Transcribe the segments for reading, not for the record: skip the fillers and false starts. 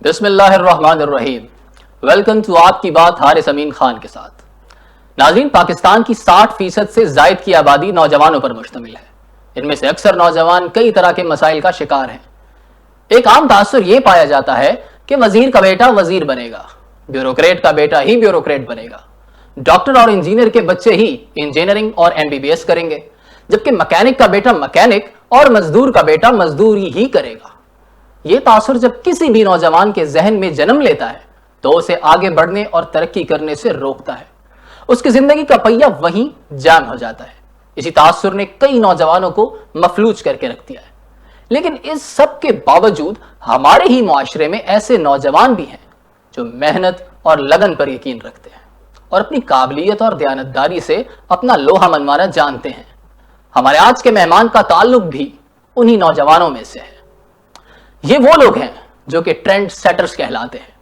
बिस्मिल्लाहिर्रहमानिर्रहीम। Welcome to आपकी बात हारिस अमीन खान के साथ। नाज़रीन, पाकिस्तान की 60% से जायद की आबादी नौजवानों पर मुश्तमिल है। इनमें से अक्सर नौजवान कई तरह के मसाइल का शिकार हैं। एक आम तासुर यह पाया जाता है कि वजीर का बेटा वजीर बनेगा, ब्यूरोक्रेट का बेटा ही ब्यूरोक्रेट बनेगा, डॉक्टर और इंजीनियर के बच्चे ही इंजीनियरिंग और एमबीबीएस करेंगे, जबकि मैकेनिक का बेटा मैकेनिक और मजदूर का बेटा मजदूरी ही करेगा। यह तासुर जब किसी भी नौजवान के जहन में जन्म लेता है तो उसे आगे बढ़ने और तरक्की करने से रोकता है। उसकी जिंदगी का पहिया वहीं जाम हो जाता है। इसी तासुर ने कई नौजवानों को मफलूज करके रख दिया है। लेकिन इस सब के बावजूद हमारे ही मुआशरे में ऐसे नौजवान भी हैं जो मेहनत और लगन पर यकीन रखते हैं और अपनी काबिलियत और दयानतदारी से अपना लोहा मनवाना जानते हैं। हमारे आज के मेहमान का ताल्लुक भी उन्हीं नौजवानों में से है। ये वो लोग हैं जो कि ट्रेंड सेटर्स कहलाते हैं।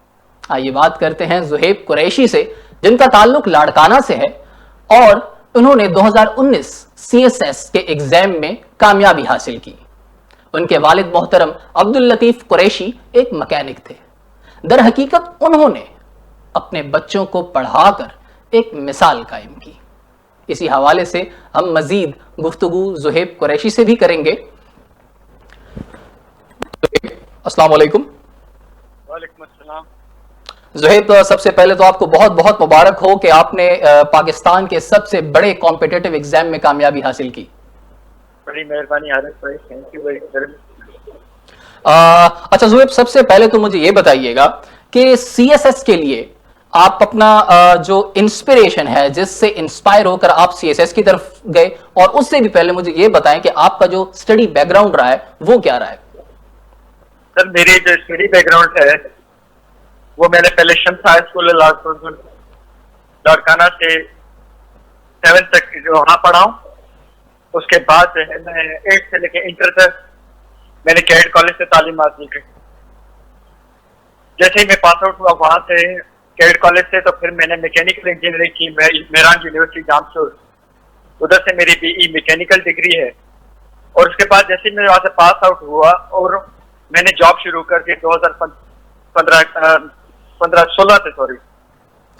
आइए बात करते हैं ज़ुहैब कुरैशी से, जिनका ताल्लुक लाड़काना से है और उन्होंने 2019 सीएसएस के एग्जाम में कामयाबी हासिल की। उनके वालिद मोहतरम अब्दुल लतीफ कुरैशी एक मैकेनिक थे। दर हकीकत उन्होंने अपने बच्चों को पढ़ाकर एक मिसाल कायम की। इसी हवाले से हम मजीद गुफ्तगू ज़ुहैब कुरैशी से भी करेंगे। अस्सलाम वालेकुम। वालेकुम अस्सलाम। ज़ुहैब, सबसे पहले तो आपको बहुत बहुत मुबारक हो कि आपने पाकिस्तान के सबसे बड़े कॉम्पिटिटिव एग्जाम में कामयाबी हासिल की। बड़ी मेहरबानी हारिस भाई, थैंक यू वेरी मच। अच्छा ज़ुहैब, सबसे पहले तो मुझे ये बताइएगा कि सीएसएस के लिए आप अपना जो इंस्पिरेशन है, जिससे इंस्पायर होकर आप सीएसएस की तरफ गए, और उससे भी पहले मुझे ये बताएं कि आपका जो स्टडी बैकग्राउंड रहा है वो क्या रहा है। सर, मेरी जो स्टडी बैकग्राउंड है वो मैंने पहले शम्स हाई स्कूल लाड़काना से 7th तक जो वहाँ पढ़ा हूँ। उसके बाद जो है मैं 8th से लेकर इंटर तक मैंने कैडेट कॉलेज से तालीम हासिल की। जैसे ही मैं पास आउट हुआ वहाँ से कैडेट कॉलेज से, तो फिर मैंने मैकेनिकल इंजीनियरिंग की मेरान यूनिवर्सिटी जामशोर। उधर से मेरी बीई मैकेनिकल डिग्री है। और उसके बाद जैसे ही मैं वहाँ से पास आउट हुआ और मैंने जॉब शुरू करके 2016 से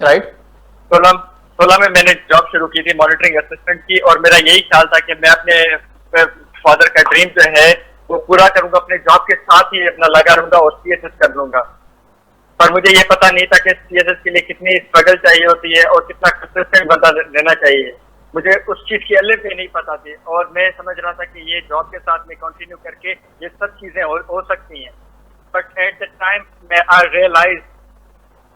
राइट 16 में मैंने जॉब शुरू की थी मॉनिटरिंग असिस्टेंट की। और मेरा यही ख्याल था कि मैं अपने फादर का ड्रीम जो है वो पूरा करूंगा, अपने जॉब के साथ ही अपना लगा रहूंगा और सीएसएस कर लूंगा। पर मुझे ये पता नहीं था कि सीएसएस के लिए कितनी स्ट्रगल चाहिए होती है और कितना कंसिस्टेंट बंदा रहना चाहिए। मुझे उस चीज की अलग भी नहीं पता थी और मैं समझ रहा था कि ये जॉब के साथ में कंटिन्यू करके ये सब चीजें हो सकती हैं। But at the time I realise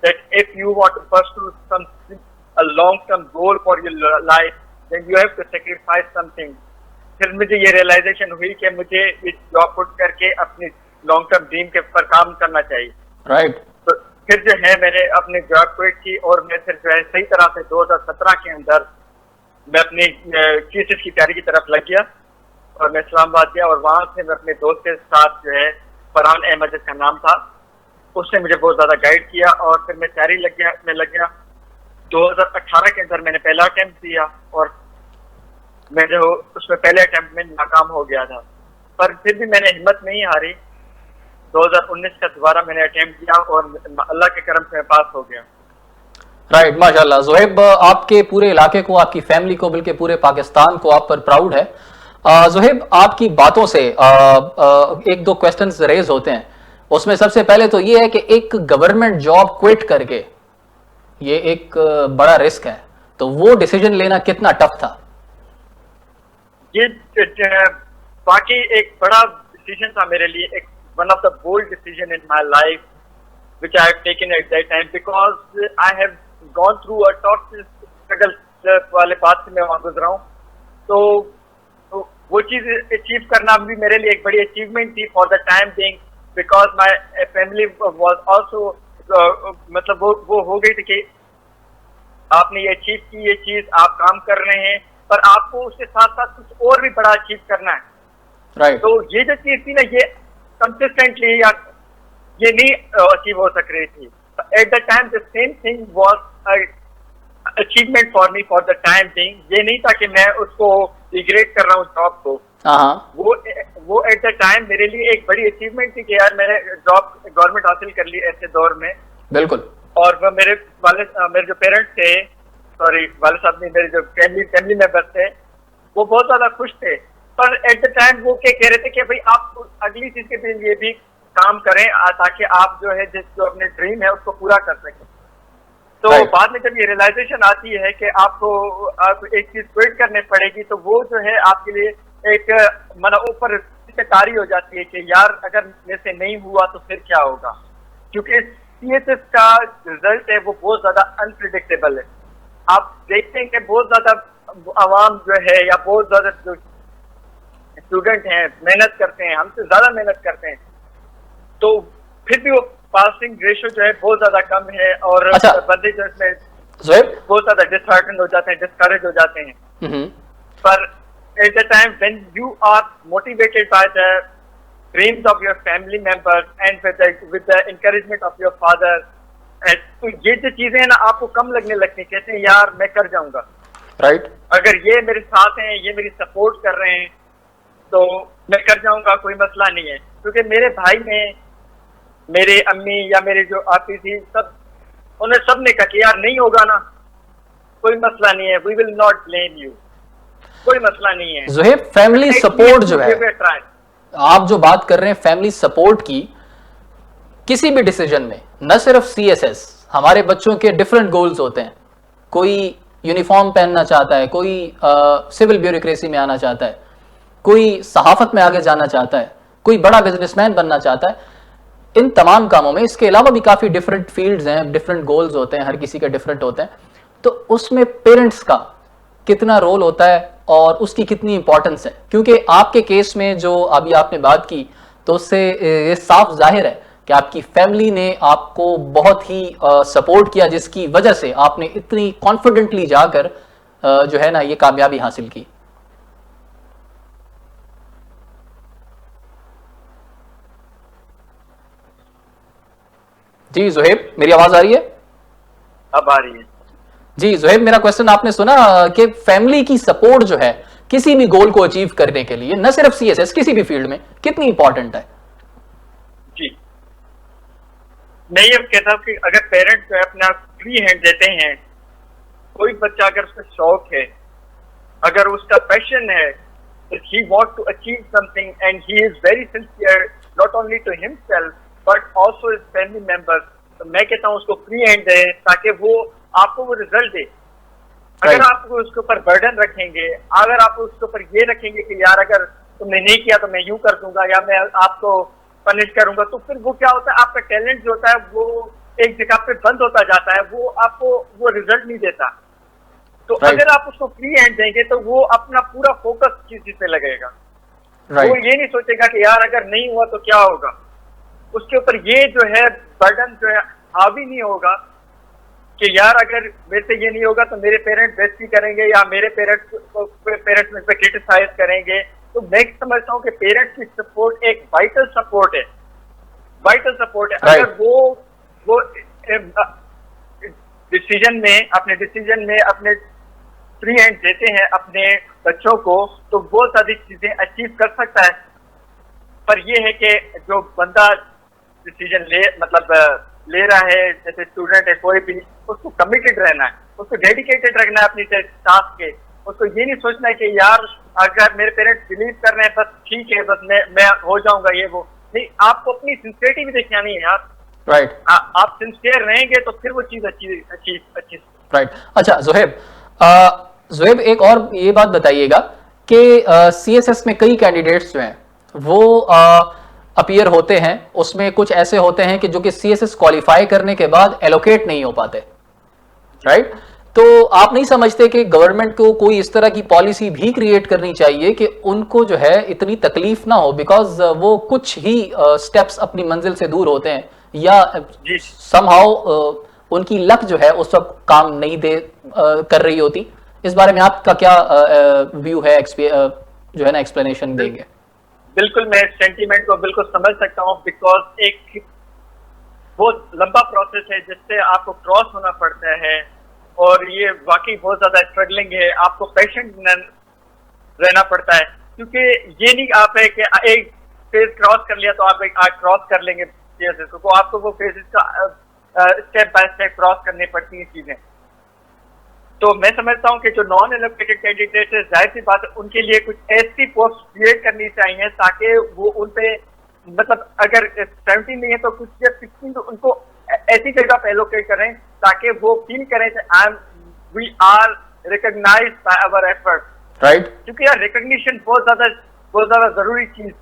that if you want to pursue something a long term goal for your life then you have to sacrifice something. फिर मुझे ये रियलाइजेशन हुई कि मुझे इस जॉब पुट करके अपनी लॉन्ग टर्म ड्रीम के ऊपर काम करना चाहिए। राइट। तो फिर जो है मैंने अपनी जॉब क्विट की और मैं फिर जो है सही तरह से 2017 के अंदर मैं अपनी सीएसएस की तैयारी की तरफ लग गया और मैं इस्लामाबाद गया। और वहां से मैं अपने दोस्त के साथ जो है फरहान अहमद जिसका नाम था, उसने मुझे बहुत ज्यादा गाइड किया और फिर मैं तैयारी लग गया। 2018 के अंदर मैंने पहला अटेम्प्ट दिया और मैं जो उसमें पहले अटेम्प्ट में नाकाम हो गया था। पर फिर भी मैंने हिम्मत नहीं हारी। 2019 का दोबारा मैंने अटेम्प्ट किया और अल्लाह के करम से मैं पास हो गया। राइट, माशाल्लाह। ज़ुहैब, आपके पूरे इलाके को, आपकी फैमिली को, बल्कि पूरे पाकिस्तान को आप पर प्राउड है। ज़ुहैब, आपकी बातों से एक दो क्वेश्चंस रेज होते हैं। उसमें सबसे पहले तो ये है कि एक गवर्नमेंट जॉब क्विट करके ये एक बड़ा रिस्क है, तो वो डिसीजन लेना कितना टफ था? ये बाकी एक बड़ा डिसीजन था मेरे लिए, एक one of the bold decision in my life which I have taken at that time because I have gone through a tough struggle वाले बात से मैं वहां गुजरा हूँ। तो वो चीज अचीव करना भी मेरे लिए एक बड़ी अचीवमेंट थी for the time being, because my family was also मतलब वो हो गई थी कि आपने ये अचीव की, ये चीज आप काम कर रहे हैं, पर आपको उसके साथ साथ कुछ और भी बड़ा अचीव करना है। राइट। तो ये जो चीज थी ना, ये कंसिस्टेंटली या ये नहीं अचीव हो सक रही थी। Eight the time the same thing was achievement for me for the time being. ये नहीं था कि मैं उसको रिग्रेट कर रहा हूँ जॉब को। वो एट द टाइम मेरे लिए एक बड़ी अचीवमेंट थी कि यार मैंने जॉब गवर्नमेंट हासिल कर ली ऐसे दौर में। बिल्कुल। और वो मेरे जो पेरेंट्स थे, सॉरी वाले साहब नहीं, मेरे जो फैमिली मेंबर थे, वो बहुत ज्यादा खुश थे। पर एट द टाइम वो क्या कह रहे थे कि भाई आप अगली चीज के लिए भी काम करें ताकि आप जो है जो अपने ड्रीम है उसको पूरा कर सकें। तो बाद में जब ये रियलाइजेशन आती है कि आपको एक चीज क्विट करनी पड़ेगी, तो वो जो है आपके लिए एक ऊपर तारी हो जाती है कि यार अगर मेरे से नहीं हुआ तो फिर क्या होगा, क्योंकि सीएसएस का रिजल्ट है वो बहुत ज्यादा अनप्रिडिक्टेबल है। आप देखते हैं कि बहुत ज्यादा आवाम जो है या बहुत ज्यादा जो स्टूडेंट हैं मेहनत करते हैं, हमसे ज्यादा मेहनत करते हैं, तो फिर भी वो पासिंग रेशियो जो है बहुत ज्यादा कम है। और अच्छा, बंदे जो इसमें बहुत ज्यादा डिसहार्टन हो जाते हैं, डिस्करेज हो जाते हैं। पर at the time when you are motivated by the dreams of your family members and with the encouragement of your father, तो ये जो चीजें हैं ना आपको कम लगने लगती हैं, कहते हैं यार मैं कर जाऊंगा। राइट। अगर ये मेरे साथ हैं, ये मेरी सपोर्ट कर रहे हैं, तो मैं कर जाऊंगा, कोई मसला नहीं है। क्योंकि मेरे भाई ने, मेरे अम्मी या मेरे जो आती थी, सब ने कहा कि यार नहीं होगा ना, कोई मसला नहीं है, we will not blame you, कोई मसला नहीं है। ज़ुहैब, फैमिली सपोर्ट जो है, आप जो बात कर रहे हैं फैमिली सपोर्ट की, किसी भी डिसीजन में, न सिर्फ सीएसएस, हमारे बच्चों के डिफरेंट गोल्स होते हैं। कोई यूनिफॉर्म पहनना चाहता है, कोई सिविल ब्यूरोक्रेसी में आना चाहता है, कोई सहाफत में आगे जाना चाहता है, कोई बड़ा बिजनेसमैन बनना चाहता है। इन तमाम कामों में इसके अलावा भी काफ़ी डिफरेंट फील्ड्स हैं, डिफरेंट गोल्स होते हैं, हर किसी के डिफरेंट होते हैं। तो उसमें पेरेंट्स का कितना रोल होता है और उसकी कितनी इंपॉर्टेंस है, क्योंकि आपके केस में जो अभी आपने बात की, तो उससे ये साफ जाहिर है कि आपकी फैमिली ने आपको बहुत ही सपोर्ट किया, जिसकी वजह से आपने इतनी कॉन्फिडेंटली जाकर जो है ना ये कामयाबी हासिल की। जी ज़ुहैब, मेरी आवाज आ रही है? अब आ रही है। जी ज़ुहैब, मेरा क्वेश्चन आपने सुना कि फैमिली की सपोर्ट जो है किसी भी गोल को अचीव करने के लिए, न सिर्फ सीएसएस, किसी भी फील्ड में, कितनी इंपॉर्टेंट है? जी, मैं ये कहता हूँ कि अगर पेरेंट्स जो है अपना फ्री हैंड देते हैं, कोई बच्चा अगर उसका शौक है, अगर उसका पैशन है, he wants to achieve something and he is very sincere not only to himself but also his family members, तो मैं कहता हूँ उसको फ्री हैंड दे ताकि वो आपको वो रिजल्ट दे। अगर आप उसके ऊपर बर्डन रखेंगे, अगर आप उसके ऊपर ये रखेंगे कि यार अगर तुमने नहीं किया तो मैं यूं कर दूंगा या मैं आपको पनिश करूंगा, तो फिर वो क्या होता है, आपका टैलेंट जो होता है वो एक जगह पे बंद होता जाता है, वो आपको वो रिजल्ट नहीं देता। तो अगर आप उसको फ्री हैंड देंगे तो वो अपना पूरा फोकस किस चीज पे लगेगा। वो ये नहीं सोचेगा कि यार अगर नहीं हुआ तो क्या होगा, उसके ऊपर ये जो है बर्डन जो है हावी नहीं होगा कि यार अगर मेरे से ये नहीं होगा तो मेरे पेरेंट्स बेइज्जती करेंगे या मेरे पेरेंट्स मुझ पे क्रिटिसाइज करेंगे। तो मैं समझता हूँ कि पेरेंट्स की सपोर्ट एक वाइटल सपोर्ट है, वाइटल सपोर्ट है। अगर वो डिसीजन में अपने फ्री हैंड देते हैं अपने बच्चों को, तो बहुत सारी चीजें अचीव कर सकता है। पर ये है कि जो बंदा डिसीजन ले रहा है, जैसे स्टूडेंट है कोई भी, उसको कमिटेड रहना है, उसको डेडिकेटेड रखना है अपनी टास्क के। उसको ये नहीं सोचना है कि यार अगर मेरे पेरेंट्स बिलीव कर रहे हैं बस ठीक है, बस मैं हो जाऊंगा ये वो नहीं। आपको अपनी सिंसियरिटी भी दिखानी है यार। राइट। आप सिंसियर रहेंगे तो फिर वो चीज अच्छी। राइट। अच्छा ज़ुहैब, एक और ये बात बताइएगा कि सीएसएस में कई कैंडिडेट्स जो हैं वो अपीयर होते हैं, उसमें कुछ ऐसे होते हैं कि जो कि सीएसएस क्वालिफाई करने के बाद एलोकेट नहीं हो पाते, राइट? तो आप नहीं समझते कि गवर्नमेंट को कोई इस तरह की पॉलिसी भी क्रिएट करनी चाहिए कि उनको जो है इतनी तकलीफ ना हो, बिकॉज वो कुछ ही स्टेप्स अपनी मंजिल से दूर होते हैं या समहाउ उनकी लक जो है उस वक्त काम नहीं कर रही होती। इस बारे में आपका क्या व्यू है, जो है ना एक्सप्लेनेशन देंगे? बिल्कुल, मैं सेंटीमेंट को बिल्कुल समझ सकता हूँ, बिकॉज एक बहुत लंबा प्रोसेस है जिससे आपको क्रॉस होना पड़ता है और ये वाकई बहुत ज्यादा स्ट्रगलिंग है। आपको पेशेंट रहना पड़ता है। क्योंकि ये नहीं आप है कि एक फेज क्रॉस कर लिया तो आप क्रॉस कर लेंगे फेजेस को, आपको वो फेजेस का स्टेप बाय स्टेप क्रॉस करनी पड़ती हैं चीजें। तो मैं समझता हूँ कि जो नॉन एलोकेटेड कैंडिडेट है, जाहिर सी बात है उनके लिए कुछ ऐसी पोस्ट क्रिएट करनी चाहिए ताकि वो उन पे मतलब अगर 17 नहीं है तो कुछ जब 16 तो उनको ऐसी जगह पे एलोकेट करें ताकि वो फील करें कि we are recognised by our effort. Right. क्योंकि यार रिकॉग्निशन बहुत ज्यादा जरूरी चीज।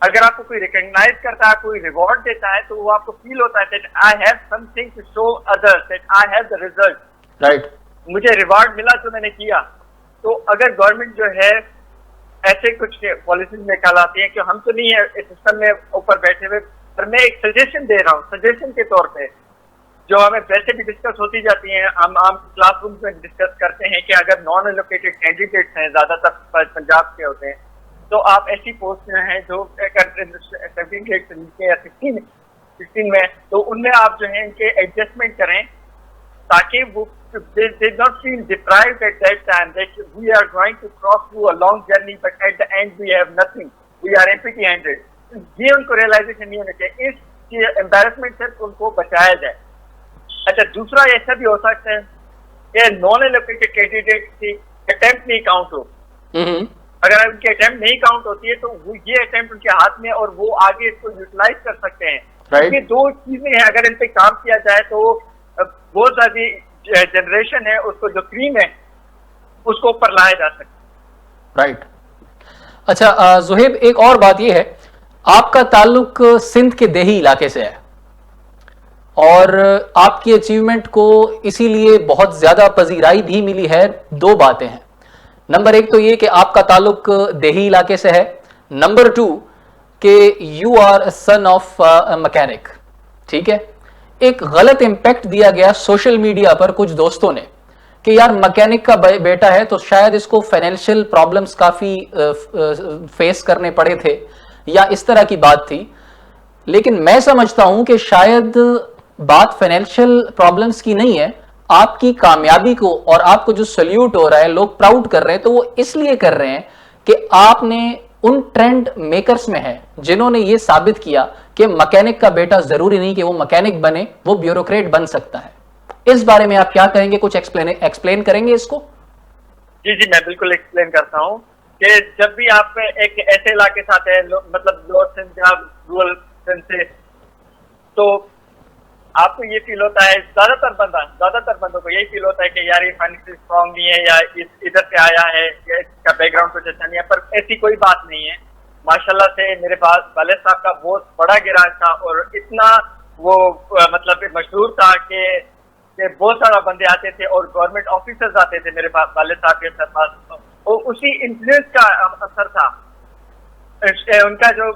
अगर आपको कोई रिकॉग्नाइज करता है, कोई रिवॉर्ड देता है, तो वो आपको फील होता है that I have something to show others, that I have the result. Right. मुझे रिवॉर्ड मिला जो मैंने किया। तो अगर गवर्नमेंट जो है ऐसे कुछ पॉलिसीज निकाल आती है कि हम तो नहीं है इस सिस्टम में ऊपर बैठे हुए, पर मैं एक सजेशन दे रहा हूँ, सजेशन के तौर पे जो हमें वैसे भी डिस्कस होती जाती हैं, हम आम क्लासरूम में डिस्कस करते हैं कि अगर नॉन एलोकेटेड कैंडिडेट्स हैं, ज्यादातर पंजाब के होते हैं, तो आप ऐसी पोस्ट में हैं जो 17 ग्रेड से नीचे या 16 में, तो उनमें आप जो है इनके एडजस्टमेंट करें ताकि वो they did not feel deprived at that time that we are going to cross through a long journey but at the end we have nothing, we are empty handed। ये उनको रियलाइजेशन नहीं होना चाहिए, इस embarrassment से उनको बचाया जाए। अच्छा, दूसरा ऐसा भी हो सकता है कि नॉन एलोकेटेड कैंडिडेट की अटेम्प्ट नहीं काउंट हो। अगर उनकी अटेम्प्ट नहीं काउंट होती है तो वो ये अटेम्प्ट उनके हाथ में और वो आगे इसको यूटिलाइज कर सकते हैं। ये दो चीजें हैं, अगर इन पे काम किया जाए तो बहुत सारी जनरेशन है उसको जो क्रीम है उसको ऊपर लाया जा सकता। राइट। अच्छा जुहेब, एक और बात ये है, आपका ताल्लुक सिंध के देही इलाके से है और आपकी अचीवमेंट को इसीलिए बहुत ज्यादा पजीराई भी मिली है। दो बातें हैं, नंबर एक तो ये कि आपका ताल्लुक देही इलाके से है, नंबर टू कि you are son of mechanic. ठीक है, एक गलत इंपैक्ट दिया गया सोशल मीडिया पर कुछ दोस्तों ने कि यार मैकेनिक का बेटा है तो शायद इसको फाइनेंशियल प्रॉब्लम्स काफी फेस करने पड़े थे या इस तरह की बात थी। लेकिन मैं समझता हूं कि शायद बात फाइनेंशियल प्रॉब्लम्स की नहीं है, आपकी कामयाबी को और आपको जो सल्यूट हो रहा है, लोग प्राउड कर रहे हैं, तो वो इसलिए कर रहे हैं कि आपने उन ट्रेंड मेकर्स में है जिन्होंने ये साबित किया कि मैकेनिक का बेटा जरूरी नहीं कि वो मैकेनिक बने, वो ब्यूरोक्रेट बन सकता है। इस बारे में आप क्या कहेंगे, कुछ एक्सप्लेन करेंगे इसको? जी जी, मैं बिल्कुल एक्सप्लेन करता हूँ कि जब भी आप एक ऐसे इलाके से आते हैं, मतलब लोअर सिंध या रूरल सिंध से, तो आपको ये फील होता है, ज्यादातर बंदों को यही फील होता है कि यार ये फाइनेंशियली स्ट्रॉन्ग नहीं है या इधर से आया है, इसका बैकग्राउंड कुछ अच्छा नहीं है। पर ऐसी कोई बात नहीं है। माशाल्लाह से मेरे पास वालिद साहब का बहुत बड़ा गिराज था और इतना वो मतलब मशहूर था कि बहुत सारा बंदे आते थे और गवर्नमेंट ऑफिसर्स आते थे मेरे पास वालिद साहब के पास, और उसी इन्फ्लुएंस का असर था उनका, जो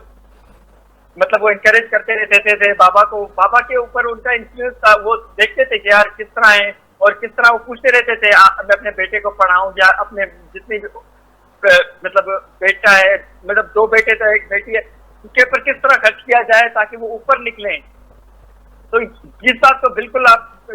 मतलब वो इनकरेज करते रहते थे बाबा के ऊपर उनका इन्फ्लुएंस था। वो देखते थे कि यार किस तरह है और किस तरह वो पूछते रहते थे मैं अपने बेटे को पढ़ाऊं या अपने जितनी मतलब बेटा है, मतलब 2 बेटे तो एक बेटी है, उसके ऊपर किस तरह खर्च किया जाए ताकि वो ऊपर निकले। तो इस बात को बिल्कुल आप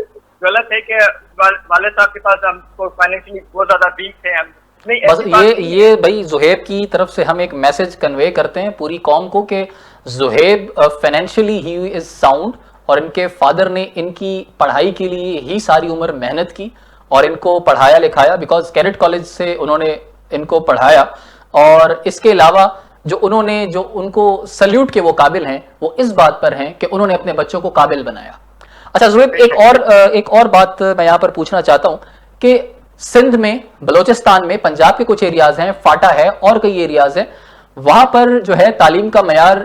गलत है कि वालिद साहब के पास हमको फाइनेंशियली बहुत ज्यादा वीक थे हम। नहीं, बस ये भाई जुहेब की तरफ से हम एक मैसेज कन्वे करते हैं पूरी कौम को कि Zuheb financially he is sound और इनके फादर ने इनकी पढ़ाई के लिए ही सारी उम्र मेहनत की और इनको पढ़ाया लिखाया, बिकॉज कैडेट कॉलेज से उन्होंने इनको पढ़ाया। और इसके अलावा जो उनको सल्यूट के वो काबिल हैं, वो इस बात पर हैं कि उन्होंने अपने बच्चों को काबिल बनाया। अच्छा जुहेब, एक और बात मैं यहाँ पर पूछना चाहता हूँ कि सिंध में, बलोचिस्तान में, पंजाब के कुछ एरियाज हैं, फाटा है और कई एरियाज हैं, वहां पर जो है तालीम का मयार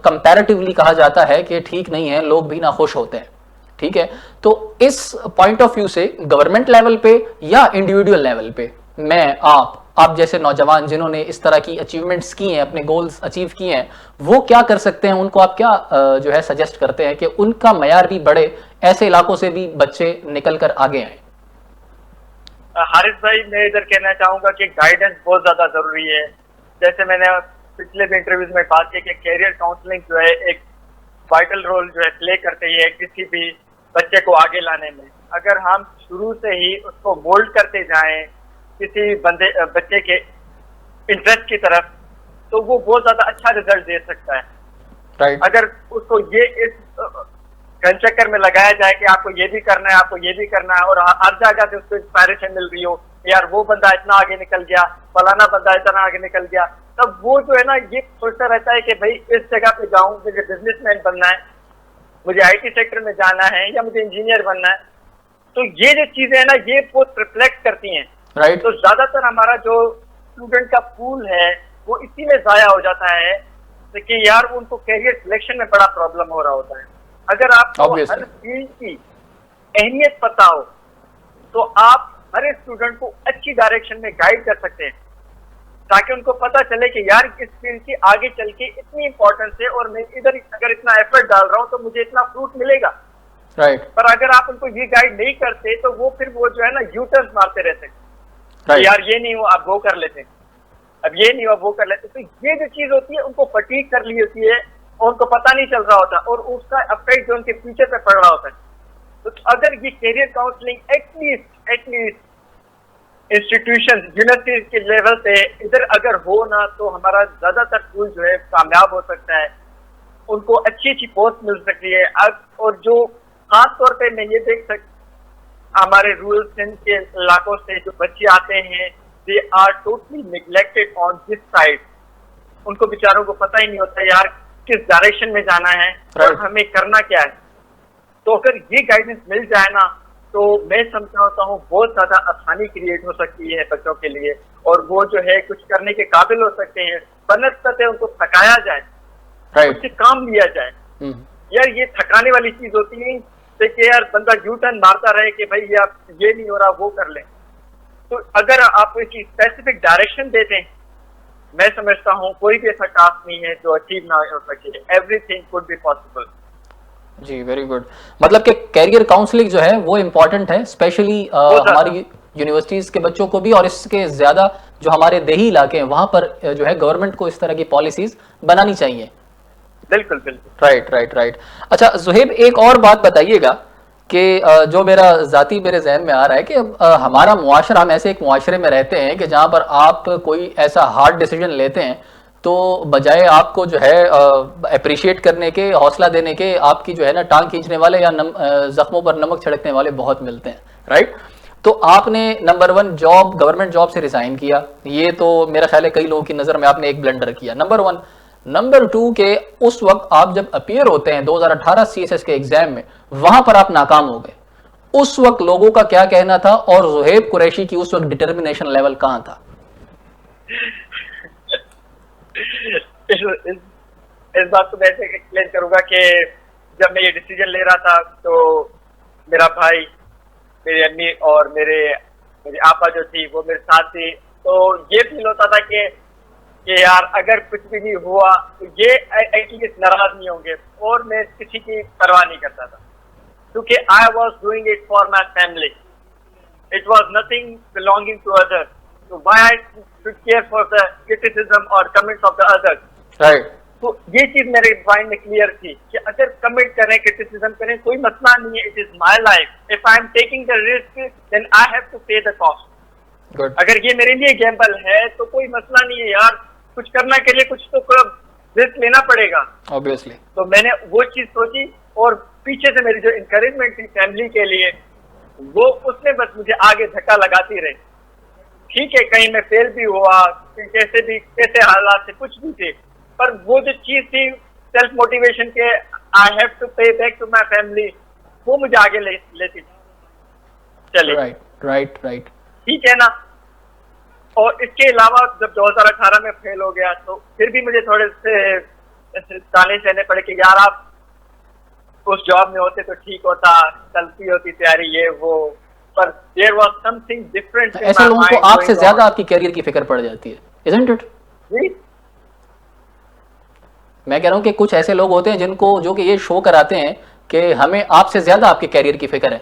कंपैरेटिवली कहा जाता है कि ठीक नहीं है, लोग भी ना खुश होते हैं। ठीक है, तो इस पॉइंट ऑफ व्यू से गवर्नमेंट लेवल पे या इंडिविजुअल लेवल पे मैं आप जैसे नौजवान जिन्होंने इस तरह की अचीवमेंट्स की हैं, अपने गोल्स अचीव किए हैं, वो क्या कर सकते हैं? उनको आप क्या जो है सजेस्ट करते हैं कि उनका मयार भी बढ़े, ऐसे इलाकों से भी बच्चे निकल कर आगे आए? हारिस भाई, मैं इधर कहना चाहूंगा कि गाइडेंस बहुत ज्यादा जरूरी है। जैसे मैंने पिछले भी इंटरव्यूज में बात की कि कैरियर काउंसलिंग जो है एक वाइटल रोल जो है प्ले करती है किसी भी बच्चे को आगे लाने में। अगर हम शुरू से ही उसको मोल्ड करते जाएं किसी बच्चे के इंटरेस्ट की तरफ, तो वो बहुत ज्यादा अच्छा रिजल्ट दे सकता है। राइट। अगर उसको ये इस घन चक्कर में लगाया जाए कि आपको ये भी करना है, आपको ये भी करना है, और हर जगह से उसको इंस्पायरेशन मिल रही हो, यार वो बंदा इतना आगे निकल गया, फलाना बंदा इतना आगे निकल गया, तब वो जो है ना ये सोचता रहता है कि भाई इस जगह पे जाऊं, मुझे बिजनेसमैन बनना है, मुझे आईटी सेक्टर में जाना है, या मुझे इंजीनियर बनना है। तो ये जो चीजें है ना ये बहुत रिफ्लेक्ट करती हैं। राइट। तो ज्यादातर हमारा जो स्टूडेंट का पूल है वो इसी में जाया हो जाता है कि यार उनको कैरियर सिलेक्शन में बड़ा प्रॉब्लम हो रहा होता है। अगर आपको Obviously. हर फील्ड की अहमियत पता हो तो आप हर स्टूडेंट को अच्छी डायरेक्शन में गाइड कर सकते हैं, ताकि उनको पता चले कि यार इस फील्ड की आगे चल के इतनी इंपॉर्टेंस है, और मैं इधर अगर इतना एफर्ट डाल रहा हूँ तो मुझे इतना फ्रूट मिलेगा। राइट। पर अगर आप उनको ये गाइड नहीं करते तो वो फिर वो जो है ना यू टर्न मारते रहते हैं, राइट। यार ये नहीं हुआ अब वो कर लेते हैं, अब ये नहीं हुआ वो कर लेते। तो ये जो चीज होती है उनको फटीग कर ली होती है और उनको पता नहीं चल रहा होता, और उसका इफेक्ट जो उनके फ्यूचर पे पड़ रहा होता है। तो अगर ये career counselling at least institution university के लेवल पे इधर अगर हो ना, तो हमारा ज्यादातर स्कूल जो है कामयाब हो सकता है, उनको अच्छी अच्छी पोस्ट मिल सकती है। और जो खास तौर पे मैं ये देख हमारे रूरल सिंध के इलाकों से जो बच्चे आते हैं, they are totally neglected on this side. उनको बेचारों को पता ही नहीं होता यार किस डायरेक्शन में जाना है और हमें करना क्या है। तो अगर ये गाइडेंस मिल जाए ना, तो मैं समझता हूँ बहुत ज्यादा आसानी क्रिएट हो सकती है बच्चों के लिए, और वो जो है कुछ करने के काबिल हो सकते हैं। बनस्पत है उनको थकाया जाए, उससे काम लिया जाए। यार ये थकाने वाली चीज होती है कि यार बंदा यू टर्न मारता रहे कि भाई यार ये नहीं हो रहा वो कर ले। तो अगर आप इसकी स्पेसिफिक डायरेक्शन दे दें, मैं समझता हूँ कोई भी ऐसा टास्क नहीं है जो अचीव ना हो सके। Everything could be possible. जी, वेरी गुड। मतलब कि कैरियर काउंसलिंग जो है वो इम्पोर्टेंट है, स्पेशली हमारी यूनिवर्सिटीज के बच्चों को भी, और इसके ज्यादा जो हमारे देही इलाके हैं वहां पर जो है गवर्नमेंट को इस तरह की पॉलिसीज बनानी चाहिए। बिल्कुल बिल्कुल। Right right right. अच्छा जुहेब, एक और बात बताइएगा कि जो मेरे जहन में आ रहा है कि हमारा मुआशरा, हम ऐसे एक मुआशरे में रहते हैं कि जहाँ पर आप कोई ऐसा हार्ड डिसीजन लेते हैं तो बजाय आपको जो है अप्रिशिएट करने के, हौसला देने के, आपकी जो है ना टांग खींचने वाले या जख्मों पर नमक छिड़कने वाले बहुत मिलते हैं। राइट। तो आपने नंबर 1 जॉब, गवर्नमेंट जॉब से रिजाइन किया, ये तो मेरा ख्याल है कई लोगों की नज़र में आपने एक ब्लंडर किया, नंबर 1। नंबर 2 के उस वक्त आप जब अपीयर होते हैं 2018 सीएसएस के एग्जाम में, वहां पर आप नाकाम हो गए। उस वक्त लोगों का क्या कहना था, और जुहेब कुरैशी की उस वक्त डिटर्मिनेशन लेवल कहां था? इस बात को मैं ऐसे एक्सप्लेन करूंगा कि जब मैं ये डिसीजन ले रहा था तो मेरा भाई, मेरी अम्मी और मेरी आपा जो थी वो मेरे साथ थी। तो ये फील होता था कि यार अगर कुछ भी नहीं हुआ तो ये एटलीस्ट नाराज नहीं होंगे, और मैं किसी की परवाह नहीं करता था क्योंकि I was doing it for my family. It was nothing belonging to others, so why I should care for the criticism or comments of the others? Right. तो ये चीज मेरे माइंड में क्लियर थी कि अगर कमेंट करें, क्रिटिसिज्म करें, कोई मसला नहीं है। It is my life, if I am taking the risk then I have to pay the cost. अगर ये मेरे लिए गैम्बल है तो कोई मसला नहीं है यार, कुछ करना के लिए कुछ तो रिस्क लेना पड़ेगा ऑब्वियसली। तो मैंने वो चीज सोची, और पीछे से मेरी जो इंकरेजमेंट थी फैमिली के लिए, वो उसने बस मुझे आगे धक्का लगाती रही। ठीक है, कहीं मैं फेल भी हुआ, कैसे हालात से कुछ भी थे, पर वो जो चीज थी सेल्फ मोटिवेशन के आई हैव टू पे बैक टू माय फैमिली, वो मुझे आगे लेती चले। Right right right. ठीक है ना। और इसके अलावा जब 2018 में फेल हो गया तो फिर भी मुझे थोड़े से ताने सहने पड़े कि यार आप उस जॉब में होते तो ठीक होता, चलती होती तैयारी ये वो, पर देयर वाज समथिंग डिफरेंट। ऐसे लोगों को आपसे ज्यादा आपकी कैरियर की फिक्र पड़ जाती है, इजंट इट? जी, मैं कह रहा हूँ कि कुछ ऐसे लोग होते हैं जिनको, जो कि ये शो कराते हैं कि हमें आपसे ज्यादा आपके कैरियर की फिक्र है।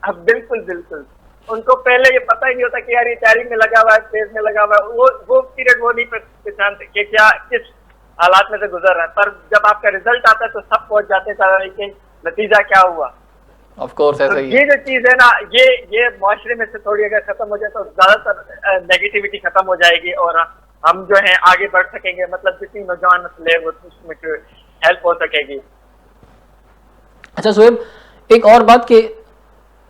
अब बिल्कुल बिल्कुल, उनको पहले ये पता ही नहीं होता कि यार ये तैयारी में लगा हुआ है, फेज में लगा हुआ है, वो पीरियड वो नहीं पहचानते कि क्या किस हालात में से गुजर रहा है। पर जब आपका रिजल्ट आता है तो सब पहुंच जाते हैं कि नतीजा क्या हुआ। ऑफ कोर्स ऐसा ही है। ये जो चीज है ना, ये मुआशरे में से थोड़ी अगर खत्म हो जाए तो ज्यादातर नेगेटिविटी खत्म हो जाएगी, और हम जो है आगे बढ़ सकेंगे, मतलब जितनी नौजवान नस्ल है वो उसमें हेल्प हो सकेगी। अच्छा सुहेब, एक और बात कि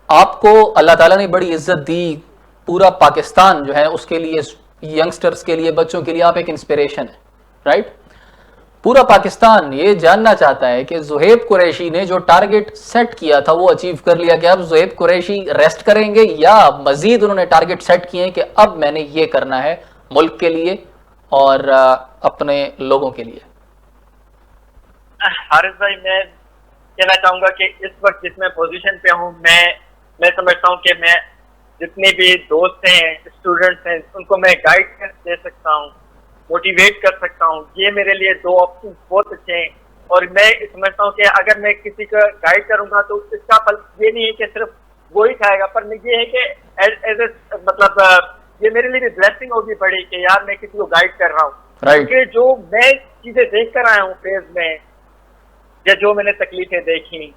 आपको अल्लाह ताला ने बड़ी इज्जत दी, पूरा पाकिस्तान जो है उसके लिए, यंगस्टर्स के लिए, बच्चों के लिए आप एक इंस्पिरेशन है, राइट? पूरा पाकिस्तान ये जानना चाहता है कि ज़ुहैब कुरैशी ने जो टारगेट सेट किया था वो अचीव कर लिया कि अब ज़ुहैब कुरैशी रेस्ट करेंगे, या मजीद उन्होंने टारगेट सेट किए हैं कि अब मैंने ये करना है मुल्क के लिए और अपने लोगों के लिए? हारिस भाई, मैं कहना चाहूंगा कि इस वक्त जिस मैं पोजीशन पे हूँ, मैं समझता हूँ कि मैं जितने भी दोस्त हैं, स्टूडेंट्स हैं, उनको मैं गाइड दे सकता हूँ, मोटिवेट कर सकता हूँ। ये मेरे लिए दो ऑप्शन बहुत अच्छे हैं, और मैं समझता हूँ कि अगर मैं किसी को गाइड करूंगा तो इसका फल ये नहीं है कि सिर्फ वो ही खाएगा, पर ये है कि एज ए मतलब ये मेरे लिए भी ब्लेसिंग होगी बड़ी कि यार मैं किसी को गाइड कर रहा हूँ। क्योंकि जो मैं चीजें देख कर आया हूँ फेज में, या जो मैंने तकलीफें देखी,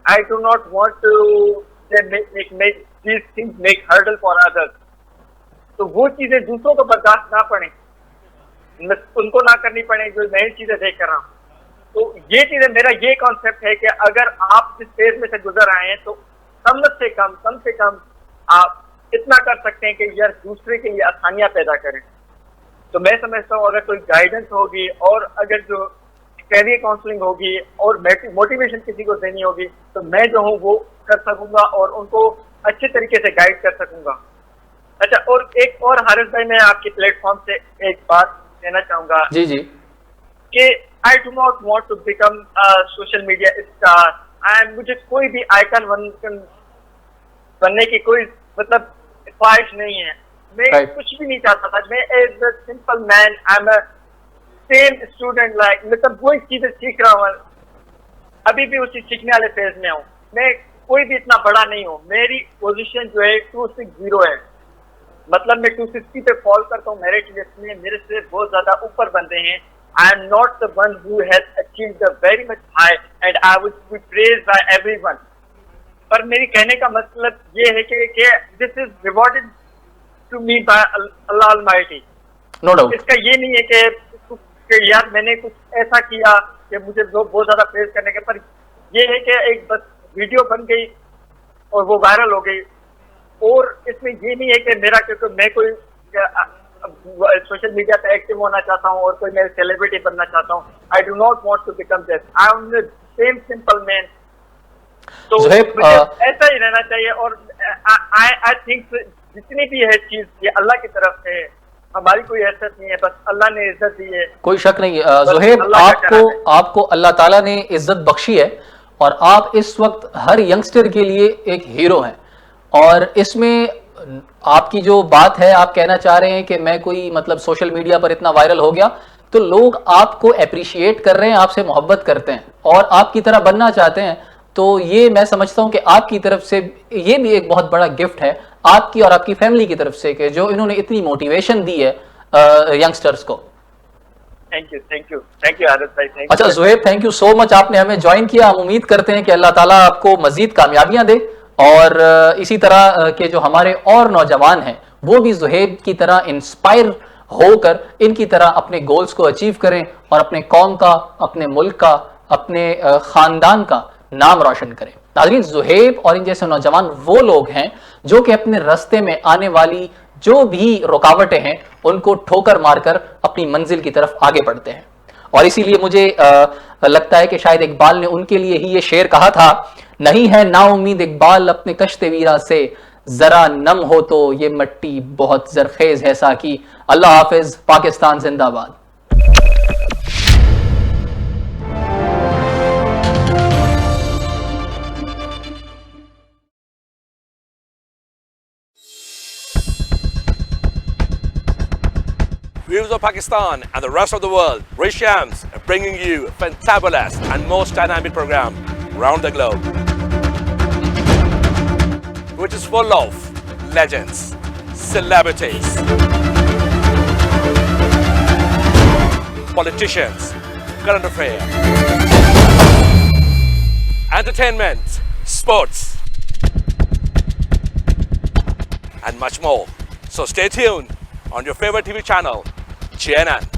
I do not want to make these things make hurdle for others. तो वो चीजें दूसरों को बर्दाश्त ना पड़े, उनको ना करनी पड़े जो नई चीजें देख कर रहा हूँ। तो ये चीजें, मेरा ये कॉन्सेप्ट है कि अगर आप जिस फेज में से गुजर आए हैं तो कम से कम आप इतना कर सकते हैं कि यार दूसरे के लिए आसानियां पैदा करें। तो मैं समझता हूँ अगर कोई गाइडेंस होगी, और अगर जो कैरियर काउंसलिंग होगी, और मोटिवेशन किसी को देनी होगी, तो मैं जो हूँ वो कर सकूंगा और उनको अच्छे तरीके से गाइड कर सकूंगा। अच्छा, और एक और हारिस भाई, मैं आपके प्लेटफॉर्म से एक बात कहना चाहूंगा जी जी, कि I do not want to become social media star. मुझे कोई भी आइकन बनने की कोई मतलब ख्वाहिश नहीं है। मैं कुछ भी नहीं चाहता था। मैं as a simple man, I am a same student, like मतलब वही चीजें सीख रहा हूँ, अभी भी उसी सीखने वाले फेज में हूँ। मैं कोई भी इतना बड़ा नहीं हूँ। मेरी पोजीशन जो है 260 है, मतलब मैं 260 पे फॉल करता हूँ मेरिट लिस्ट में। मेरे से बहुत ज्यादा ऊपर बंदे हैं। I am not the one who has achieved the very much high and I would be praised by everyone. पर मेरी कहने का मतलब ये है कि this is rewarded to me by Allah almighty. No doubt. इसका ये नहीं है कि यार मैंने कुछ ऐसा किया कि मुझे बहुत ज्यादा प्रेज करने के, पर ये है कि एक बस वीडियो बन गई और वो वायरल हो गई। और इसमें ये नहीं है कि मेरा, क्योंकि मैं कोई सोशल मीडिया पे एक्टिव होना चाहता हूँ और कोई मैं सेलिब्रिटी बनना चाहता हूँ। I do not want to become this, I am the same simple man. तो ऐसा ही रहना चाहिए। और आई थिंक जितनी भी है चीज, ये अल्लाह की तरफ से है, हमारी कोई हैसियत नहीं है, बस अल्लाह ने इज्जत दी है। कोई शक नहीं। ज़ुहैब, आपको अल्लाह ताला ने इज्जत बख्शी है और आप इस वक्त हर यंगस्टर के लिए एक हीरो हैं। और इसमें आपकी जो बात है, आप कहना चाह रहे हैं कि मैं कोई मतलब सोशल मीडिया पर इतना वायरल हो गया तो लोग आपको अप्रिशिएट कर रहे हैं, आपसे मोहब्बत करते हैं और आपकी तरह बनना चाहते हैं। तो ये मैं समझता हूं कि आपकी तरफ से ये भी एक बहुत बड़ा गिफ्ट है, आपकी और आपकी फैमिली की तरफ से, कि जो इन्होंने इतनी मोटिवेशन दी है यंगस्टर्स को। थैंक यू आदत भाई, थैंक यू। अच्छा Zuhaib, thank you so much, आपने हमें ज्वाइन किया। हम उम्मीद करते हैं कि अल्लाह ताला आपको मजीद कामयाबियां दे और इसी तरह के जो हमारे और नौजवान हैं वो भी ज़ुहैब की तरह इंस्पायर होकर इनकी तरह अपने गोल्स को अचीव करें और अपने कौम का, अपने मुल्क का, अपने खानदान का नाम रोशन करें। नाज़रीन, ज़ुहैब और इन जैसे नौजवान वो लोग हैं जो कि अपने रास्ते में आने वाली जो भी रुकावटें हैं उनको ठोकर मारकर अपनी मंजिल की तरफ आगे बढ़ते हैं। और इसीलिए मुझे लगता है कि शायद इकबाल ने उनके लिए ही ये शेर कहा था, नहीं है नाउम्मीद इकबाल अपने कश्ते वीरा से, जरा नम हो तो ये मट्टी बहुत जरखेज है साकी। अल्लाह हाफिज, पाकिस्तान जिंदाबाद। Viewers of Pakistan and the rest of the world, Rish Shams bringing you a fantabulous and most dynamic program around the globe, which is full of legends, celebrities, politicians, current affairs, entertainment, sports, and much more. So stay tuned on your favorite TV channel, Jai Anand.